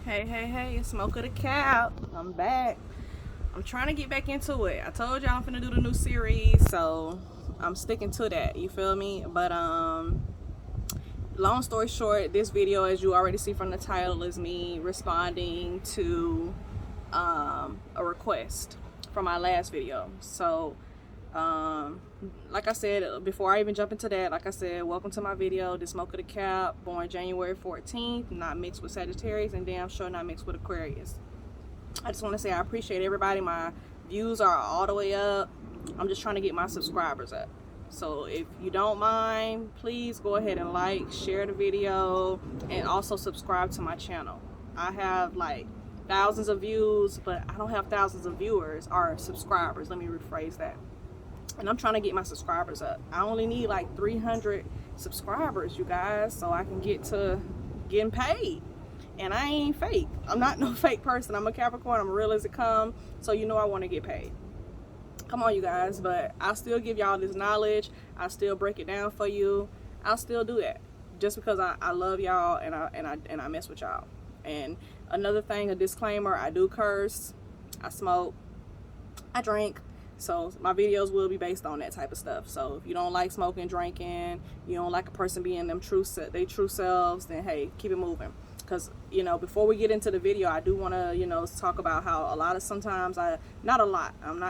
Hey, it's Smoke of the Cow. I'm back. I'm trying to get back into it. I told y'all I'm finna do the new series, so I'm sticking to that. You feel me? But long story short, this video, as you already see from the title, is me responding to a request from my last video. So like I said, before I even jump into that, like I said, welcome to my video. This Smoke of the Cap, born January 14th, not mixed with Sagittarius, and damn sure not mixed with Aquarius. I just want to say I appreciate everybody. My views are all the way up. I'm just trying to get my subscribers up. So if you don't mind, please go ahead and like, share the video, and also subscribe to my channel. I have like thousands of views, but I don't have thousands of viewers or subscribers. Let me rephrase that. And I'm trying to get my subscribers up. I only need like 300 subscribers, you guys, so I can get to getting paid. And I ain't fake. I'm not no fake person. I'm a Capricorn. I'm real as it come. So you know I want to get paid. Come on, you guys. But I'll still give y'all this knowledge. I'll still break it down for you. I'll still do that just because I love y'all and I mess with y'all. And another thing, a disclaimer: I do curse, I smoke, I drink. So my videos will be based on that type of stuff. So if you don't like smoking, drinking, you don't like a person being they true selves, then hey, keep it moving. Because, you know, before we get into the video, I do want to, you know, talk about how sometimes not a lot, and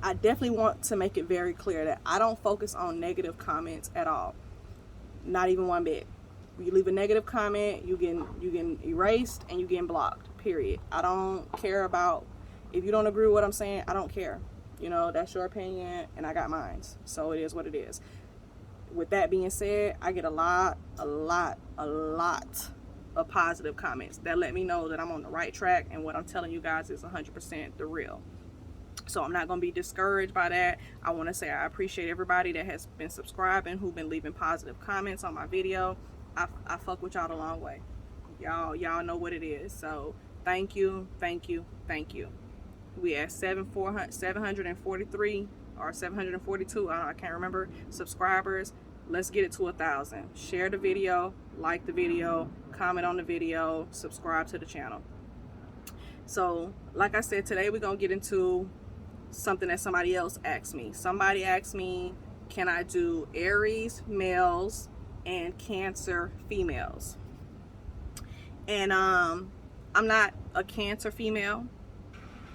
I definitely want to make it very clear that I don't focus on negative comments at all. Not even one bit. You leave a negative comment, you get erased and you get blocked, period. I don't care about, if you don't agree with what I'm saying, I don't care. You know, that's your opinion and I got mine. So it is what it is. With that being said, I get a lot of positive comments that let me know that I'm on the right track and what I'm telling you guys is 100% the real. So I'm not going to be discouraged by that. I want to say I appreciate everybody that has been subscribing, who've been leaving positive comments on my video. I fuck with y'all the long way. Y'all know what it is. So thank you. We at 743 or 742, I can't remember, subscribers. Let's get it to 1,000. Share the video, like the video, comment on the video, subscribe to the channel. So like I said, today we're gonna get into something that somebody else asked me. Somebody asked me, can I do Aries males and Cancer females? And I'm not a Cancer female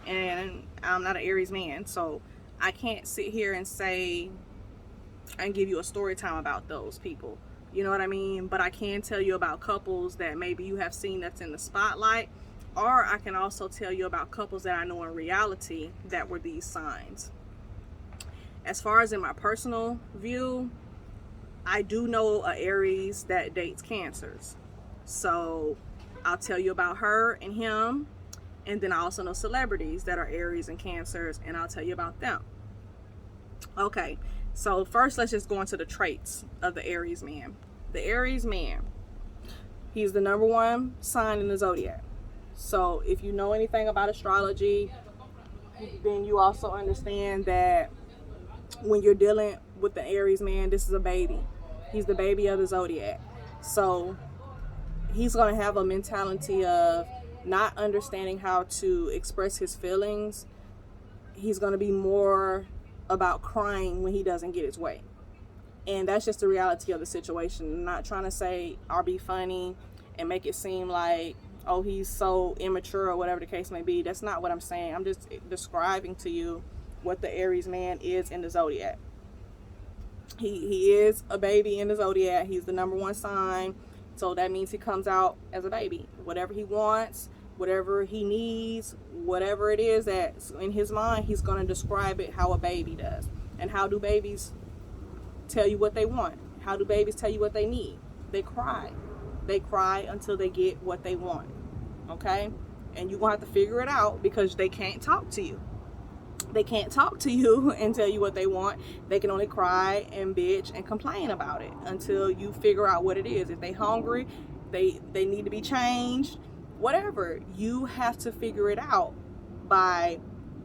and I'm not an Aries man, so I can't sit here and say and give you a story time about those people, you know what I mean? But I can tell you about couples that maybe you have seen that's in the spotlight, or I can also tell you about couples that I know in reality that were these signs. As far as in my personal view, I do know a Aries that dates Cancers, so I'll tell you about her and him. And then I also know celebrities that are Aries and Cancers, and I'll tell you about them. Okay, so first let's just go into the traits of the Aries man. The Aries man, he's the #1 sign in the zodiac. So if you know anything about astrology, then you also understand that when you're dealing with the Aries man, this is a baby. He's the baby of the zodiac. So he's going to have a mentality of not understanding how to express his feelings. He's going to be more about crying when he doesn't get his way. And that's just the reality of the situation. I'm not trying to say or be funny and make it seem like, oh, he's so immature or whatever the case may be. That's not what I'm saying. I'm just describing to you what the Aries man is in the zodiac. He is a baby in the zodiac. He's the #1 sign. So that means he comes out as a baby. Whatever he wants, whatever he needs, whatever it is that's in his mind, he's going to describe it how a baby does. And how do babies tell you what they want? How do babies tell you what they need? They cry. They cry until they get what they want. Okay? And you're going to have to figure it out because they can't talk to you. They can't talk to you and tell you what they want. They can only cry and bitch and complain about it until you figure out what it is. If they hungry, they need to be changed, whatever. You have to figure it out by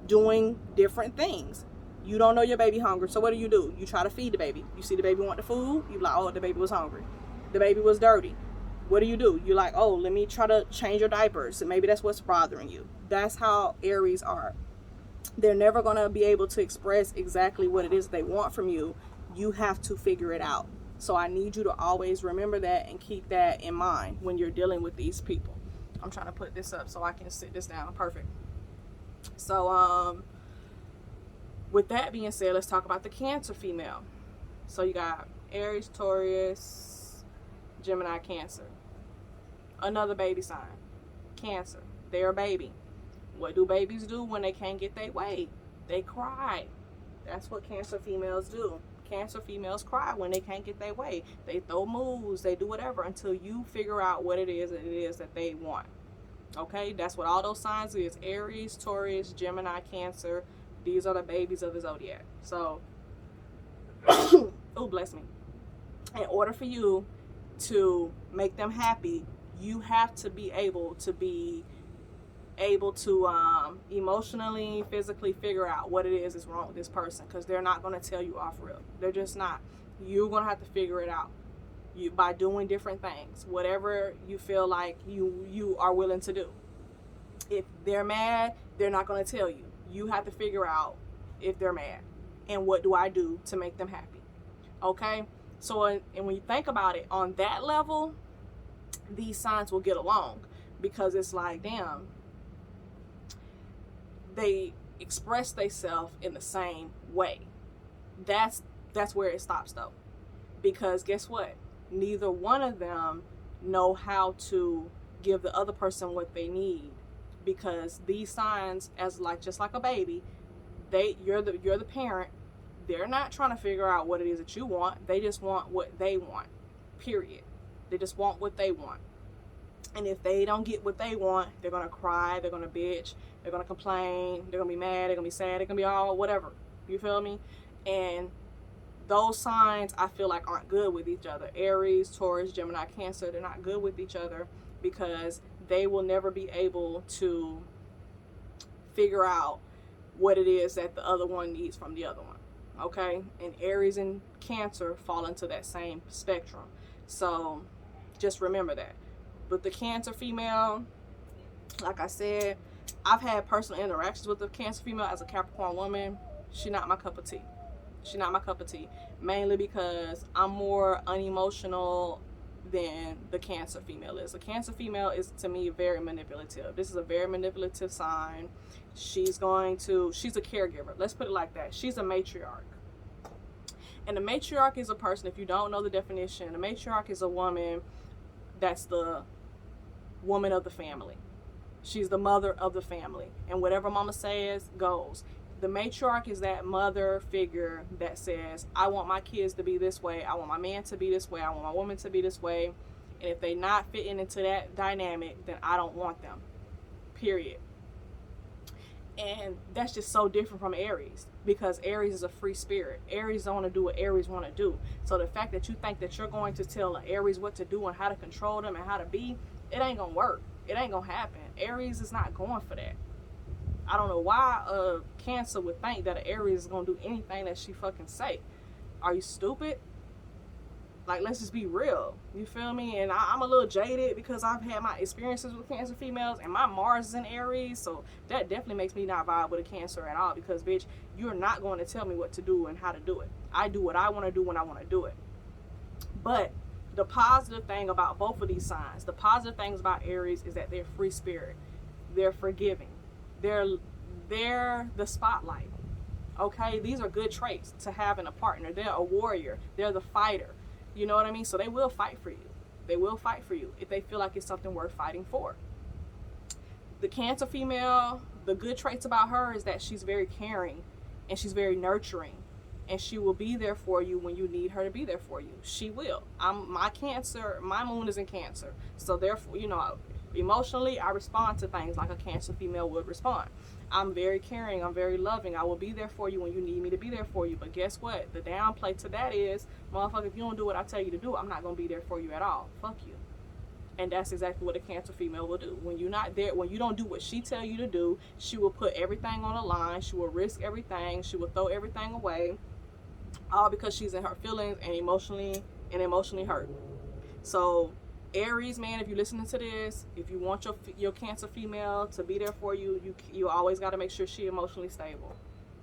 doing different things. You don't know your baby hungry, so what do? You try to feed the baby. You see the baby want the food, you like, oh, the baby was hungry. The baby was dirty. What do? You like, oh, let me try to change your diapers. And maybe that's what's bothering you. That's how Aries are. They're never going to be able to express exactly what it is they want from you. You have to figure it out. So I need you to always remember that and keep that in mind when you're dealing with these people. I'm trying to put this up so I can sit this down. Perfect. So with that being said, let's talk about the Cancer female. So you got Aries, Taurus, Gemini, Cancer. Another baby sign, Cancer. They're a baby. What do babies do when they can't get their way? They cry. That's what Cancer females do. Cancer females cry when they can't get their way. They throw moves, they do whatever until you figure out what it is that they want. Okay, that's what all those signs is. Aries, Taurus, Gemini, Cancer. These are the babies of the zodiac. So, oh, bless me. In order for you to make them happy, you have to be able to emotionally, physically figure out what it is wrong with this person, because they're not going to tell you off rip. They're just not. You're going to have to figure it out by doing different things, whatever you feel like you are willing to do. If they're mad, they're not going to tell you. You have to figure out if they're mad and what do I do to make them happy. Okay, so and when you think about it on that level, these signs will get along, because it's like, damn, they express themselves in the same way. That's where it stops though, because guess what? Neither one of them know how to give the other person what they need, because these signs, just like a baby, you're the parent. They're not trying to figure out what it is that you want. They just want what they want. Period. They just want what they want. And if they don't get what they want, they're going to cry, they're going to bitch, they're going to complain, they're going to be mad, they're going to be sad, they're going to be all whatever. You feel me? And those signs, I feel like, aren't good with each other. Aries, Taurus, Gemini, Cancer, they're not good with each other, because they will never be able to figure out what it is that the other one needs from the other one. Okay? And Aries and Cancer fall into that same spectrum. So just remember that. But the Cancer female, like I said, I've had personal interactions with the Cancer female as a Capricorn woman. She's not my cup of tea. She's not my cup of tea. Mainly because I'm more unemotional than the Cancer female is. The Cancer female is, to me, very manipulative. This is a very manipulative sign. She's a caregiver. Let's put it like that. She's a matriarch. And the matriarch is a person, if you don't know the definition, the matriarch is a woman that's the woman of the family. She's the mother of the family. And whatever mama says goes. The matriarch is that mother figure that says, I want my kids to be this way. I want my man to be this way. I want my woman to be this way. And if they're not fitting into that dynamic, then I don't want them. Period. And that's just so different from Aries, because Aries is a free spirit. Aries don't want to do what Aries want to do. So the fact that you think that you're going to tell an Aries what to do and how to control them and how to be, it ain't going to work. It ain't going to happen. Aries is not going for that. I don't know why a Cancer would think that an Aries is going to do anything that she fucking say. Are you stupid? Like, let's just be real. You feel me? And I'm a little jaded because I've had my experiences with Cancer females, and my Mars is in Aries, so that definitely makes me not vibe with a Cancer at all, because, bitch, you're not going to tell me what to do and how to do it. I do what I want to do when I want to do it. But the positive thing about both of these signs, the positive things about Aries is that they're free spirit. They're forgiving. They're the spotlight. Okay? These are good traits to have in a partner. They're a warrior. They're the fighter. You know what I mean? So they will fight for you. They will fight for you if they feel like it's something worth fighting for. The Cancer female, the good traits about her is that she's very caring and she's very nurturing, and she will be there for you when you need her to be there for you. She will. My moon is in Cancer. So therefore, emotionally, I respond to things like a Cancer female would respond. I'm very caring. I'm very loving. I will be there for you when you need me to be there for you. But guess what? The downplay to that is, motherfucker, if you don't do what I tell you to do, I'm not going to be there for you at all. Fuck you. And that's exactly what a Cancer female will do. When you're not there, when you don't do what she tell you to do, she will put everything on the line. She will risk everything. She will throw everything away. All because she's in her feelings and emotionally hurt. So Aries man, if you're listening to this, if you want your Cancer female to be there for you, you always got to make sure she emotionally stable.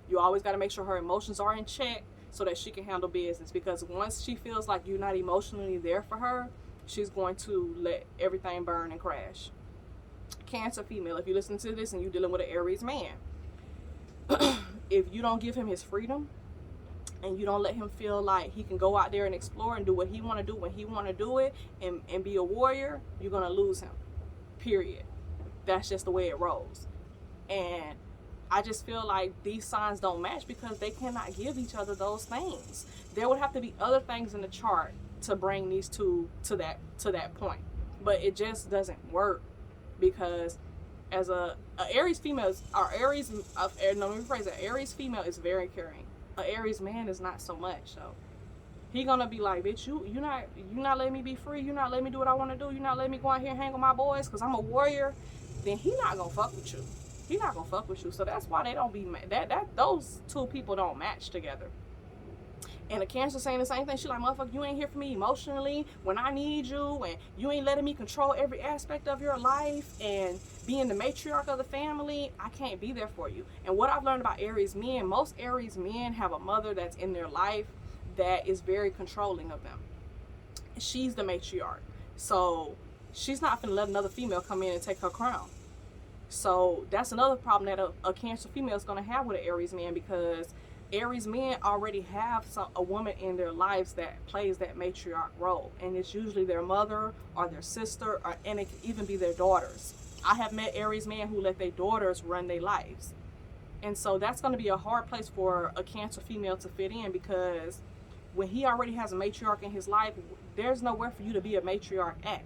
You always got to make sure her emotions are in check so that she can handle business, because once she feels like you're not emotionally there for her, she's going to let everything burn and crash. Cancer female, if you listen to this and you're dealing with an Aries man, if you don't give him his freedom and you don't let him feel like he can go out there and explore and do what he want to do when he want to do it, and be a warrior, you're going to lose him, period. That's just the way it rolls. And I just feel like these signs don't match because they cannot give each other those things. There would have to be other things in the chart to bring these two to that point, but it just doesn't work, because as a Aries female, Aries female is very caring. A Aries man is not so much. So he gonna be like, bitch, you not letting me be free. You not letting me do what I want to do. You not letting me go out here and hang with my boys because I'm a warrior. Then he not gonna fuck with you. He not gonna fuck with you. So that's why they don't be those two people don't match together. And the Cancer saying the same thing. She like, motherfucker, you ain't here for me emotionally when I need you, and you ain't letting me control every aspect of your life, and being the matriarch of the family, I can't be there for you. And what I've learned about Aries men, most Aries men have a mother that's in their life that is very controlling of them. She's the matriarch. So she's not gonna let another female come in and take her crown. So that's another problem that a Cancer female is going to have with an Aries man, because Aries men already have a woman in their lives that plays that matriarch role, and it's usually their mother or their sister, and it can even be their daughters. I have met Aries men who let their daughters run their lives, and so that's going to be a hard place for a Cancer female to fit in, because when he already has a matriarch in his life, there's nowhere for you to be a matriarch at.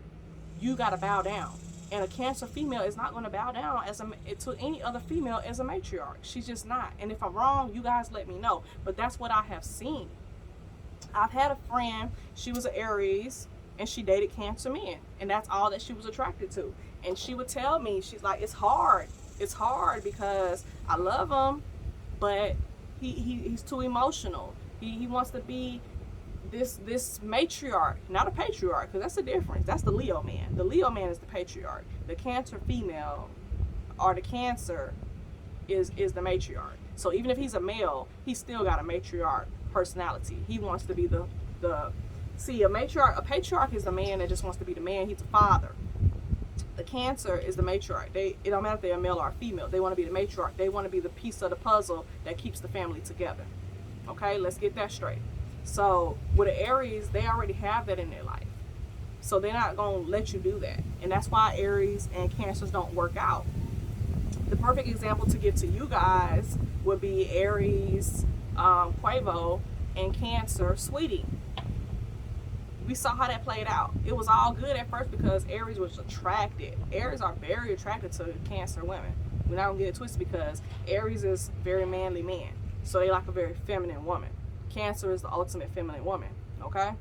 You got to bow down. And a Cancer female is not going to bow down to any other female as a matriarch. She's just not. And if I'm wrong, you guys let me know. But that's what I have seen. I've had a friend, she was an Aries, and she dated Cancer men. And that's all that she was attracted to. And she would tell me, she's like, it's hard. It's hard because I love him, but he's too emotional. He wants to be this matriarch, not a patriarch, because that's the difference. That's the Leo man. The Leo man is the patriarch. The Cancer female, or the Cancer, is the matriarch. So even if he's a male, he's still got a matriarch personality. He wants to be a patriarch is the man that just wants to be the man. He's a father. The Cancer is the matriarch. It don't matter if they're a male or a female. They want to be the matriarch. They want to be the piece of the puzzle that keeps the family together. Okay, let's get that straight. So with the Aries, they already have that in their life. So they're not going to let you do that. And that's why Aries and Cancers don't work out. The perfect example to give to you guys would be Aries, Quavo, and Cancer, Saweetie. We saw how that played out. It was all good at first because Aries was attracted. Aries are very attracted to Cancer women. We're not going to get it twisted because Aries is very manly man. So they like a very feminine woman. Cancer is the ultimate feminine woman, okay?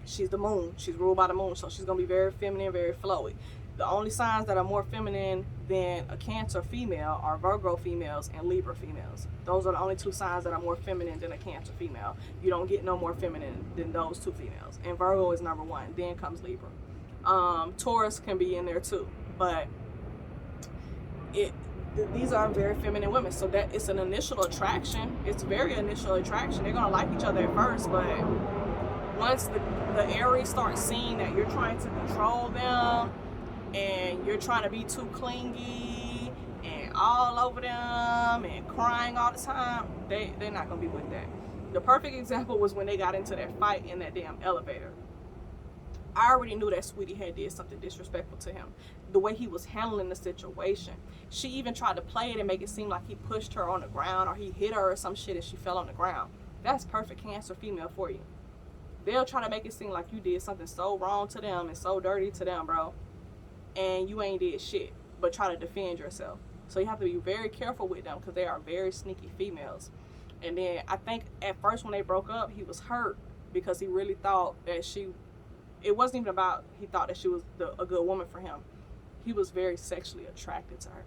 She's the moon. She's ruled by the moon, so she's going to be very feminine, very flowy. The only signs that are more feminine than a Cancer female are Virgo females and Libra females. Those are the only two signs that are more feminine than a Cancer female. You don't get no more feminine than those two females. And Virgo is number one. Then comes Libra. Taurus can be in there too, but these are very feminine women, so that it's an initial attraction. It's very initial attraction. They're gonna like each other at first, but once the Aries starts seeing that you're trying to control them and you're trying to be too clingy and all over them and crying all the time, they're not gonna be with that. The perfect example was when they got into that fight in that damn elevator. I already knew that Saweetie had did something disrespectful to him. The way he was handling the situation. She even tried to play it and make it seem like he pushed her on the ground or he hit her or some shit and she fell on the ground. That's perfect Cancer female for you. They'll try to make it seem like you did something so wrong to them and so dirty to them, bro. And you ain't did shit, but try to defend yourself. So you have to be very careful with them because they are very sneaky females. And then I think at first when they broke up, he was hurt because he really thought that it wasn't even about he thought that she was a good woman for him. He was very sexually attracted to her.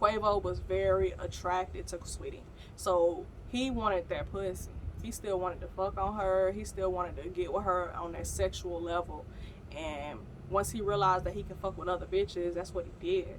Quavo was very attracted to Saweetie. So he wanted that pussy. He still wanted to fuck on her. He still wanted to get with her on that sexual level. And once he realized that he can fuck with other bitches, that's what he did.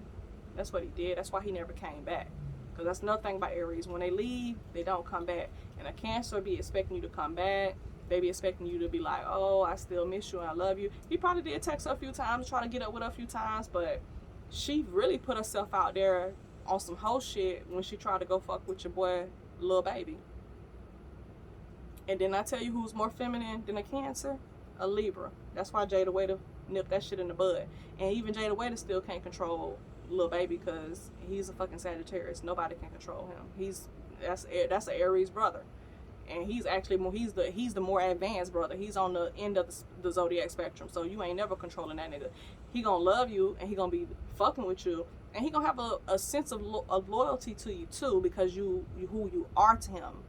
That's what he did. That's why he never came back. Because that's another thing about Aries. When they leave, they don't come back. And a Cancer be expecting you to come back. They be expecting you to be like, oh, I still miss you and I love you. He probably did text her a few times, try to get up with her a few times, but she really put herself out there on some whole shit when she tried to go fuck with your boy, Lil Baby. And then I tell you who's more feminine than a Cancer? A Libra. That's why Jada Waiter nipped that shit in the bud. And even Jada Waiter still can't control Lil Baby because he's a fucking Sagittarius. Nobody can control him. That's an Aries brother. And he's actually more, he's the more advanced brother. He's on the end of the zodiac spectrum. So you ain't never controlling that nigga. He gonna love you and he gonna be fucking with you. And he gonna have a sense of loyalty to you too, because you who you are to him.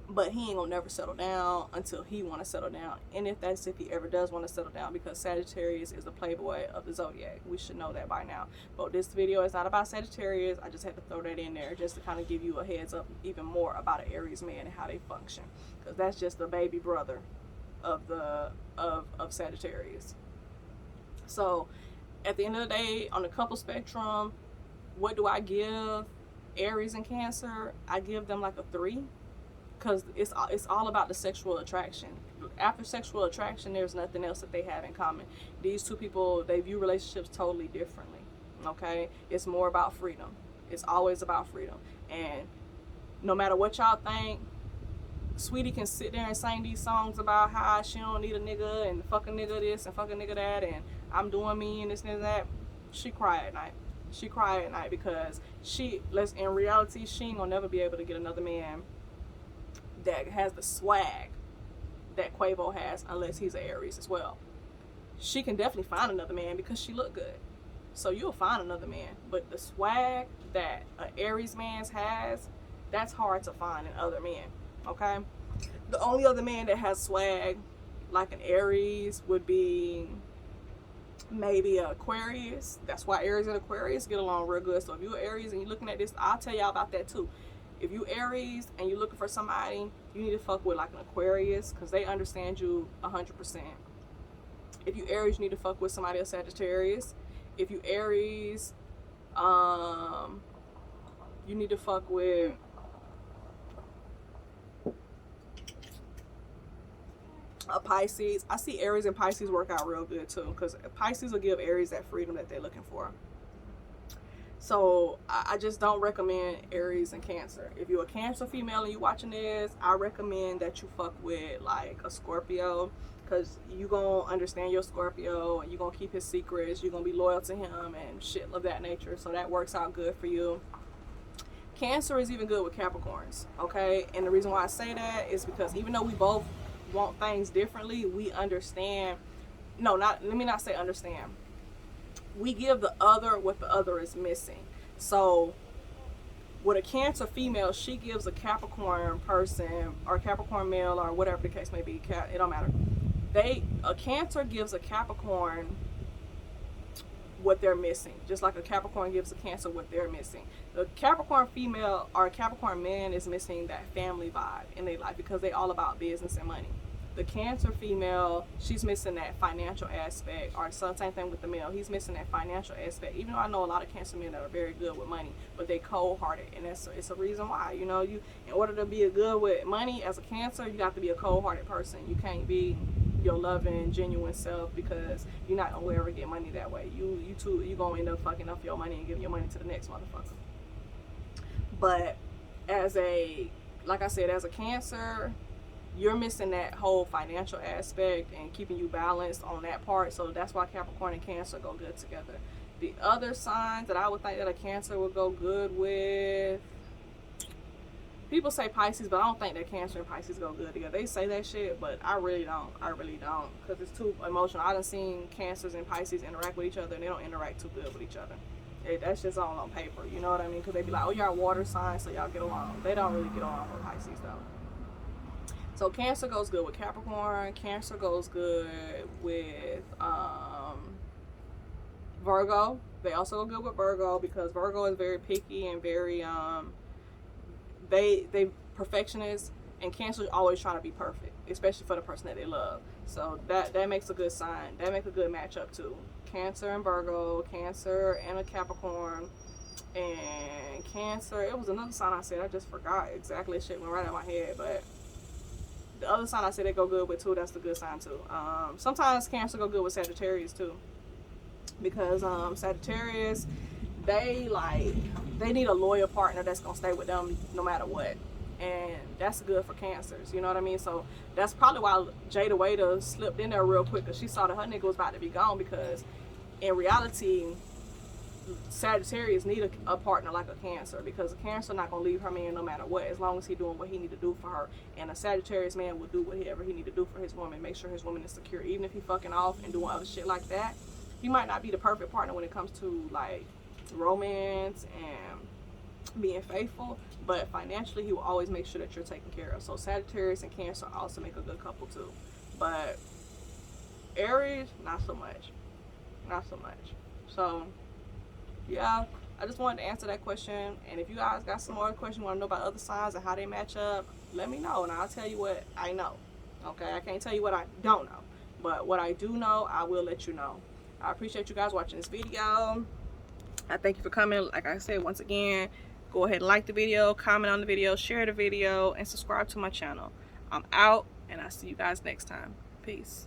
But he ain't gonna never settle down until he wanna settle down. And if he ever does wanna settle down, because Sagittarius is the playboy of the zodiac. We should know that by now. But this video is not about Sagittarius. I just had to throw that in there just to kind of give you a heads up even more about an Aries man and how they function. Because that's just the baby brother of Sagittarius. So at the end of the day, on the couple spectrum, what do I give Aries and Cancer? I give them like a 3. Because it's all about the sexual attraction. After sexual attraction, there's nothing else that they have in common. These two people, they view relationships totally differently. Okay? It's more about freedom. It's always about freedom. And no matter what y'all think, Saweetie can sit there and sing these songs about how she don't need a nigga and fuck a nigga this and fuck a nigga that and I'm doing me and this and that. She cry at night. She cry at night because in reality, she ain't gonna never be able to get another man that has the swag that Quavo has, unless he's an Aries as well. She can definitely find another man because she look good. So you'll find another man. But the swag that an Aries man has, that's hard to find in other men. Okay? The only other man that has swag like an Aries would be maybe an Aquarius. That's why Aries and Aquarius get along real good. So if you're Aries and you're looking at this, I'll tell y'all about that too. If you Aries and you're looking for somebody, you need to fuck with like an Aquarius because they understand you 100%. If you Aries, you need to fuck with somebody else Sagittarius. If you Aries, you need to fuck with a Pisces. I see Aries and Pisces work out real good too because Pisces will give Aries that freedom that they're looking for. So I just don't recommend Aries and Cancer. If you're a Cancer female and you're watching this, I recommend that you fuck with like a Scorpio because you gonna understand your Scorpio and you're gonna keep his secrets. You're gonna be loyal to him and shit of that nature. So that works out good for you. Cancer is even good with Capricorns, okay? And the reason why I say that is because even though we both want things differently, we understand. Let me not say understand. We give the other what the other is missing. So with a Cancer female, she gives a Capricorn person or Capricorn male or whatever the case may be, it don't matter. A Cancer gives a Capricorn what they're missing, just like a Capricorn gives a Cancer what they're missing. The Capricorn female or Capricorn man is missing that family vibe in their life because they all about business and money. The Cancer female, she's missing that financial aspect, or same thing with the male. He's missing that financial aspect. Even though I know a lot of Cancer men that are very good with money, but they cold-hearted, and it's a reason why. You know, in order to be good with money as a Cancer, you got to be a cold-hearted person. You can't be your loving, genuine self because you're not gonna ever get money that way. You gonna end up fucking up your money and giving your money to the next motherfucker. But like I said, as a Cancer, you're missing that whole financial aspect and keeping you balanced on that part. So that's why Capricorn and Cancer go good together. The other signs that I would think that a Cancer would go good with, people say Pisces, but I don't think that Cancer and Pisces go good together. They say that shit, but I really don't. Because it's too emotional. I done seen Cancers and Pisces interact with each other, and they don't interact too good with each other. That's just all on paper, you know what I mean? Because they be like, oh, y'all water signs, so y'all get along. They don't really get along with Pisces, though. So Cancer goes good with Capricorn. Cancer goes good with Virgo. They also go good with Virgo because Virgo is very picky and very they perfectionists. And Cancer always trying to be perfect, especially for the person that they love. So that makes a good sign. That makes a good matchup too. Cancer and Virgo, Cancer and a Capricorn, and Cancer. It was another sign I said. I just forgot exactly. Shit went right out of my head. But the other sign I said they go good with too. That's the good sign too. Sometimes Cancer go good with Sagittarius too, because Sagittarius, they need a loyal partner that's gonna stay with them no matter what. And that's good for Cancers, you know what I mean? So that's probably why Jada Waiter slipped in there real quick, because she saw that her nigga was about to be gone, because in reality, Sagittarius need a partner like a Cancer, because a Cancer not gonna leave her man no matter what, as long as he doing what he need to do for her. And a Sagittarius man will do whatever he need to do for his woman, make sure his woman is secure. Even if he fucking off and doing other shit like that, he might not be the perfect partner when it comes to like romance and being faithful, but financially he will always make sure that you're taken care of. So Sagittarius and Cancer also make a good couple too. But Aries, not so much. So yeah, I just wanted to answer that question. And if you guys got some more questions, you want to know about other signs and how they match up, let me know and I'll tell you what I know. Okay, I can't tell you what I don't know, but what I do know, I will let you know. I appreciate you guys watching this video. I thank you for coming. Like I said, once again, go ahead and like the video, comment on the video, share the video, and subscribe to my channel. I'm out, and I'll see you guys next time. Peace.